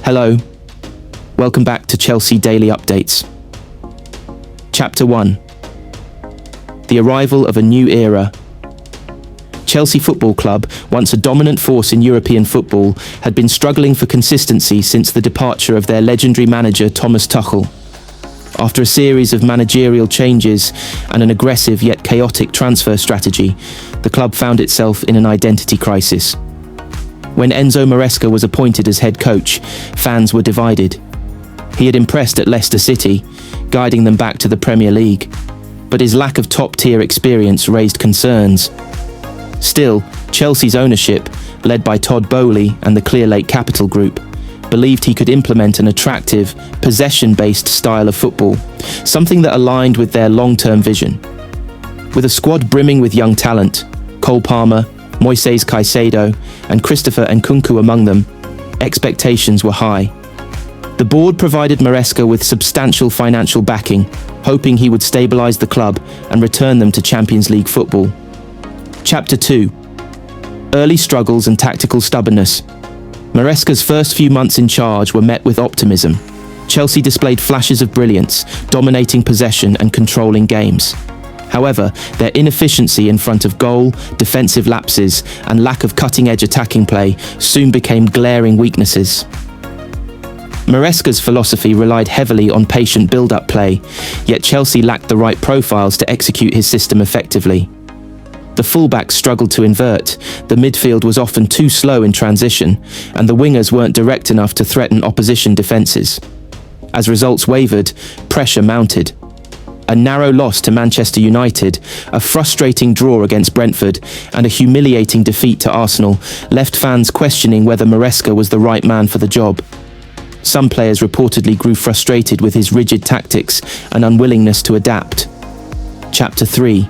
Hello, welcome back to Chelsea Daily Updates. Chapter 1. The arrival of a new era. Chelsea Football Club, once a dominant force in European football, had been struggling for consistency since the departure of their legendary manager Thomas Tuchel. After a series of managerial changes and an aggressive yet chaotic transfer strategy, the club found itself in an identity crisis. When Enzo Maresca was appointed as head coach, fans were divided. He had impressed at Leicester City, guiding them back to the Premier League, but his lack of top-tier experience raised concerns. Still, Chelsea's ownership, led by Todd Boehly and the Clearlake Capital Group, believed he could implement an attractive, possession-based style of football, something that aligned with their long-term vision. With a squad brimming with young talent, Cole Palmer, Moises Caicedo, and Christopher Nkunku among them, expectations were high. The board provided Maresca with substantial financial backing, hoping he would stabilise the club and return them to Champions League football. Chapter 2. Early struggles and tactical stubbornness. Maresca's first few months in charge were met with optimism. Chelsea displayed flashes of brilliance, dominating possession and controlling games. However, their inefficiency in front of goal, defensive lapses, and lack of cutting-edge attacking play soon became glaring weaknesses. Maresca's philosophy relied heavily on patient build-up play, yet Chelsea lacked the right profiles to execute his system effectively. The fullbacks struggled to invert, the midfield was often too slow in transition, and the wingers weren't direct enough to threaten opposition defences. As results wavered, pressure mounted. A narrow loss to Manchester United, a frustrating draw against Brentford, and a humiliating defeat to Arsenal left fans questioning whether Maresca was the right man for the job. Some players reportedly grew frustrated with his rigid tactics and unwillingness to adapt. Chapter 3.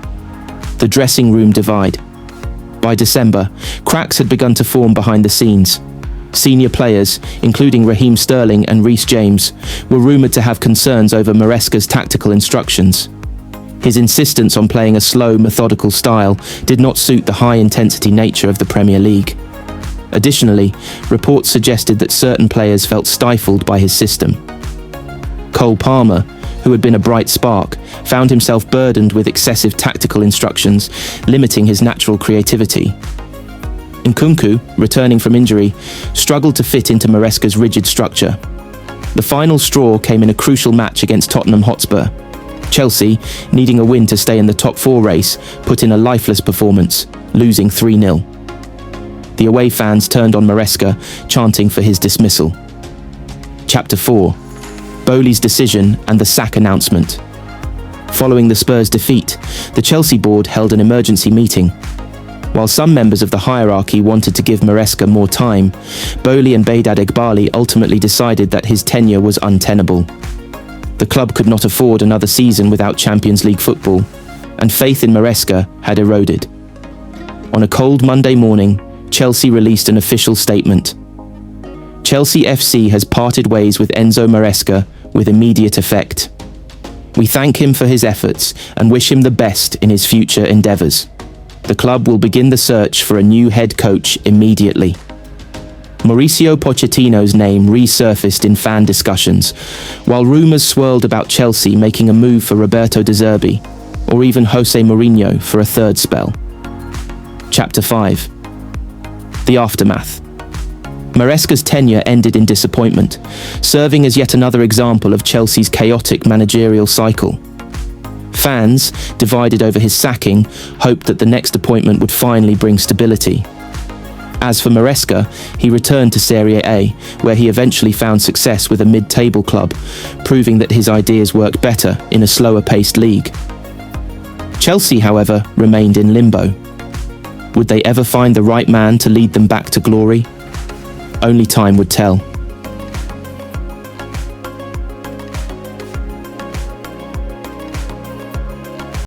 The dressing room divide. By December, cracks had begun to form behind the scenes. Senior players, including Raheem Sterling and Reece James, were rumoured to have concerns over Maresca's tactical instructions. His insistence on playing a slow, methodical style did not suit the high-intensity nature of the Premier League. Additionally, reports suggested that certain players felt stifled by his system. Cole Palmer, who had been a bright spark, found himself burdened with excessive tactical instructions, limiting his natural creativity. Nkunku, returning from injury, struggled to fit into Maresca's rigid structure. The final straw came in a crucial match against Tottenham Hotspur. Chelsea, needing a win to stay in the top four race, put in a lifeless performance, losing 3-0. The away fans turned on Maresca, chanting for his dismissal. Chapter 4. Boehly's decision and the sack announcement. Following the Spurs' defeat, the Chelsea board held an emergency meeting. While some members of the hierarchy wanted to give Maresca more time, Boehly and Behdad Eghbali ultimately decided that his tenure was untenable. The club could not afford another season without Champions League football, and faith in Maresca had eroded. On a cold Monday morning, Chelsea released an official statement. Chelsea FC has parted ways with Enzo Maresca with immediate effect. We thank him for his efforts and wish him the best in his future endeavours. The club will begin the search for a new head coach immediately. Mauricio Pochettino's name resurfaced in fan discussions, while rumours swirled about Chelsea making a move for Roberto De Zerbi, or even Jose Mourinho for a third spell. Chapter 5. The aftermath. Maresca's tenure ended in disappointment, serving as yet another example of Chelsea's chaotic managerial cycle. Fans, divided over his sacking, hoped that the next appointment would finally bring stability. As for Maresca, he returned to Serie A, where he eventually found success with a mid-table club, proving that his ideas worked better in a slower-paced league. Chelsea, however, remained in limbo. Would they ever find the right man to lead them back to glory? Only time would tell.